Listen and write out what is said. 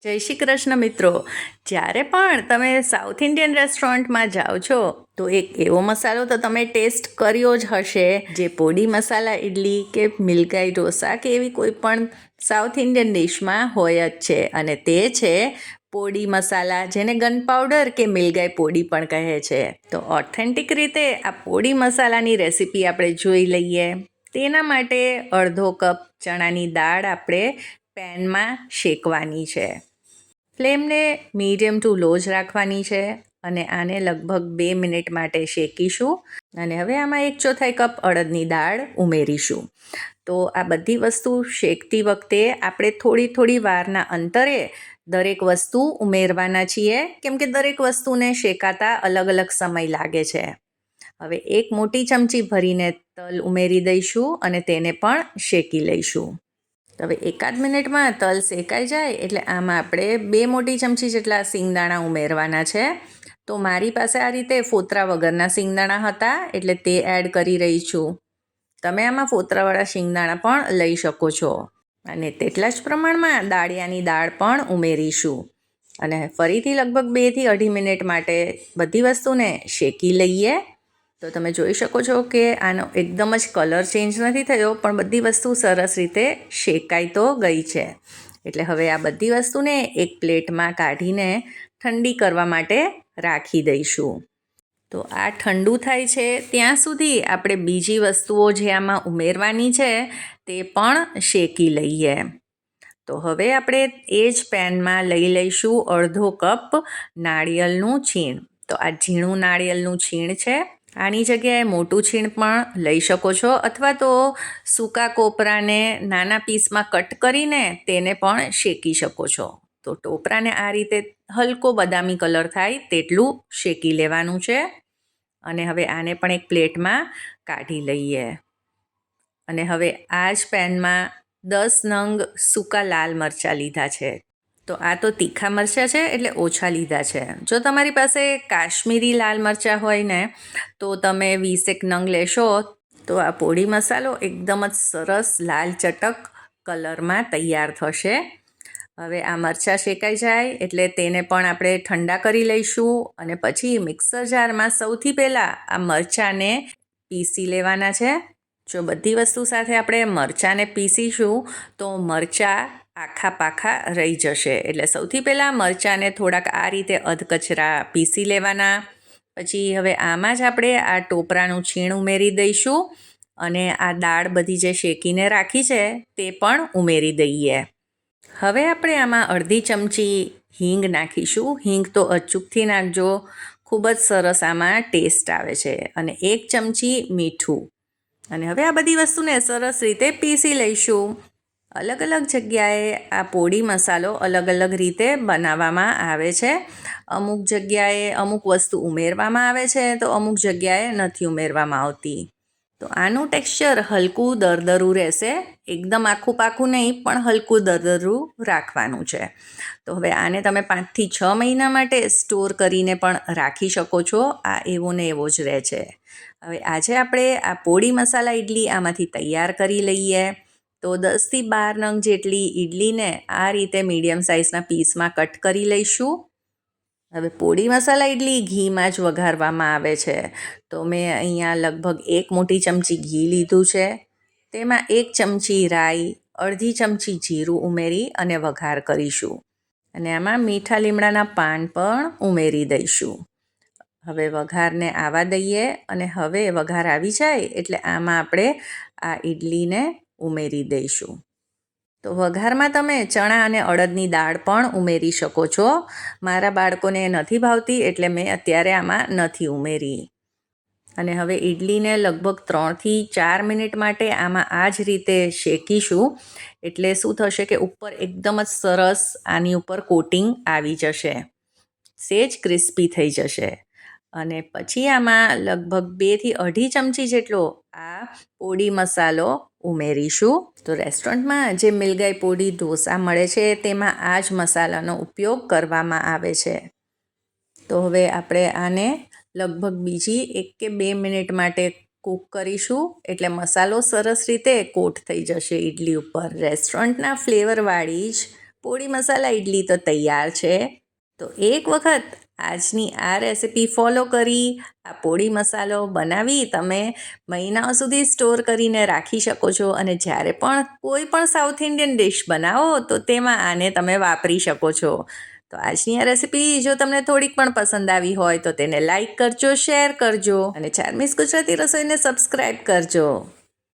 જય શ્રી કૃષ્ણ મિત્રો. જ્યારે પણ તમે સાઉથ ઇન્ડિયન રેસ્ટોરન્ટમાં જાઓ છો તો એક એવો મસાલો તો તમે ટેસ્ટ કર્યો જ હશે જે પોડી મસાલા ઇડલી કે મિલગાઈ ઢોસા કે એવી કોઈ પણ સાઉથ ઇન્ડિયન ડિશમાં હોય જ છે, અને તે છે પોડી મસાલા, જેને ગન પાવડર કે મિલગાઈ પોડી પણ કહે છે. તો ઓથેન્ટિક રીતે આ પોડી મસાલાની રેસીપી આપણે જોઈ લઈએ. તેના માટે અડધો કપ ચણાની દાળ આપણે પેનમાં શેકવાની છે. ફ્લેમને મીડિયમ ટુ લો જ રાખવાની છે અને આને લગભગ 2 મિનિટ માટે શેકીશું. અને હવે આમાં 1/4 કપ અડદની દાળ ઉમેરીશું. તો આ બધી વસ્તુ શેકતી વખતે આપણે થોડી વારના અંતરે દરેક વસ્તુ ઉમેરવાના છીએ, કેમ કે દરેક વસ્તુને શેકાતા અલગ અલગ સમય લાગે છે. હવે 1 મોટી ચમચી ભરીને તલ ઉમેરી દઈશું અને તેને પણ શેકી લઈશું. હવે 1 મિનિટમાં તલ શેકાઈ જાય એટલે આમાં આપણે 2 મોટી ચમચી જેટલા સિંગદાણા ઉમેરવાના છે. તો મારી પાસે આ રીતે ફોતરા વગરના સિંગદાણા હતા એટલે તે એડ કરી રહી છું. તમે આમાં ફોતરાવાળા સિંગદાણા પણ લઈ શકો છો. અને તેટલા જ પ્રમાણમાં દાળિયાની દાળ પણ ઉમેરીશું. અને ફરીથી લગભગ 2 થી 2.5 મિનિટ માટે બધી વસ્તુને શેકી લઈએ. તો તમે જોઈ શકો છો કે આનો એકદમ જ કલર ચેન્જ નથી થયો, પણ બધી વસ્તુ સરસ રીતે શેકાઈ તો ગઈ છે. એટલે હવે આ બધી વસ્તુને એક પ્લેટમાં કાઢીને ઠંડી કરવા માટે રાખી દઈશું. તો આ ઠંડુ થાય છે ત્યાં સુધી આપણે બીજી વસ્તુઓ જે આમાં ઉમેરવાની છે તે પણ શેકી લઈએ. તો હવે આપણે એ જ પેનમાં લઈ લઈશું અડધો કપ નાળિયેરનું છીણ. તો આ ઝીણું નાળિયેરનું છીણ છે. આની જગ્યાએ મોટું છીણ પણ લઈ શકો છો, અથવા તો સૂકા કોપરાને નાના પીસમાં કટ કરીને તેને પણ શેકી શકો છો. તો ટોપરાને આ રીતે હલકો બદામી કલર થાય તેટલું શેકી લેવાનું છે. અને હવે આને પણ એક પ્લેટમાં કાઢી લઈએ. અને હવે આ જ પેનમાં 10 નંગ સૂકા લાલ મરચાં લીધા છે. તો આ તો તીખા મરચાં છે એટલે ઓછા લીધા છે. જો તમારી પાસે કાશ્મીરી લાલ મરચાં હોય ને તો તમે 20 નંગ લેશો તો આ પોડી મસાલો એકદમ જ સરસ લાલ ચટક કલરમાં તૈયાર થશે. હવે આ મરચાં શેકાઈ જાય એટલે તેને પણ આપણે ઠંડા કરી લઈશું. અને પછી મિક્સર જારમાં સૌથી પહેલાં આ મરચાંને પીસી લેવાના છે. જો બધી વસ્તુ સાથે આપણે મરચાંને પીસીશું તો મરચાં આખા પાખા રહી જશે. એટલે સૌથી પહેલાં મરચાંને થોડાક આ રીતે અધકચરા પીસી લેવાના. પછી હવે આમાં જ આપણે આ ટોપરાનું છીણ ઉમેરી દઈશું અને આ દાળ બધી જે શેકીને રાખી છે તે પણ ઉમેરી દઈએ. હવે આપણે આમાં અડધી ચમચી હિંગ નાખીશું. હિંગ તો અચૂકથી નાખજો, ખૂબ જ સરસ આમાં ટેસ્ટ આવે છે. અને 1 ચમચી મીઠું. અને હવે આ બધી વસ્તુને સરસ રીતે પીસી લઈશું. અલગ અલગ જગ્યાએ આ પોડી મસાલો અલગ અલગ રીતે બનાવવામાં આવે છે. અમુક જગ્યાએ અમુક વસ્તુ ઉમેરવામાં આવે છે તો અમુક જગ્યાએ નથી ઉમેરવામાં આવતી. તો આનું ટેક્સચર હલકું દરદરું રહેશે. એકદમ આખું પાકું નહીં, પણ હલકું દરદરું રાખવાનું છે. તો હવે આને તમે 5 થી 6 મહિના માટે સ્ટોર કરીને પણ રાખી શકો છો. આ એવો ને એવો જ રહે છે. હવે આજે આપણે આ પોડી મસાલા ઇડલી આમાંથી તૈયાર કરી લઈએ. તો 10 થી 12 નંગ જેટલી ઇડલીને આ રીતે મીડિયમ સાઇઝના પીસમાં કટ કરી લઈશું. હવે પોડી મસાલા ઇડલી ઘીમાં જ વઘારવામાં આવે છે. તો મેં અહીંયા લગભગ 1 મોટી ચમચી ઘી લીધું છે. તેમાં 1 ચમચી રાઈ, અડધી ચમચી જીરું ઉમેરી અને વઘાર કરીશું. અને આમાં મીઠા લીમડાના પાન પણ ઉમેરી દઈશું. હવે વઘારને આવવા દઈએ. અને હવે વઘાર આવી જાય એટલે આમાં આપણે આ ઇડલીને ઉમેરી દઈશું. તો વઘારમાં તમે ચણા અને અડદની દાળ પણ ઉમેરી શકો છો. મારા બાળકોને નથી ભાવતી એટલે મેં અત્યારે આમાં નથી ઉમેરી. અને હવે ઇડલીને લગભગ 3 થી 4 મિનિટ માટે આમાં આ જ રીતે શેકીશું. એટલે શું થશે કે ઉપર એકદમ જ સરસ આની ઉપર કોટિંગ આવી જશે, સેજ ક્રિસ્પી થઈ જશે. અને પછી આમાં લગભગ 2 થી 2.5 ચમચી જેટલો આ પોડી મસાલો ઉમેરીશું. તો રેસ્ટોરન્ટમાં જે મિલગાઈ પોડી ઢોસા મળે છે તેમાં આ જ મસાલાનો ઉપયોગ કરવામાં આવે છે. તો હવે આપણે આને લગભગ બીજી 1 કે 2 મિનિટ માટે કૂક કરીશું. એટલે મસાલો સરસ રીતે કોટ થઈ જશે ઇડલી ઉપર. રેસ્ટોરન્ટના ફ્લેવરવાળી જ પોળી મસાલા ઇડલી તો તૈયાર છે. તો એક વખત આજની આ રેસિપી ફોલો કરી આ પોળી મસાલો બનાવી તમે મહિનાઓ સુધી સ્ટોર કરીને રાખી શકો છો અને જ્યારે પણ કોઈ પણ સાઉથ ઇન્ડિયન ડિશ બનાવો તો તેમાં આને તમે વાપરી શકો છો. તો આજની આ રેસિપી જો તમને થોડીક પણ પસંદ આવી હોય તો તેને લાઈક કરજો, શેર કરજો અને ચાર્મિસ ગુજરાતી રસોઈને સબસ્ક્રાઈબ કરજો.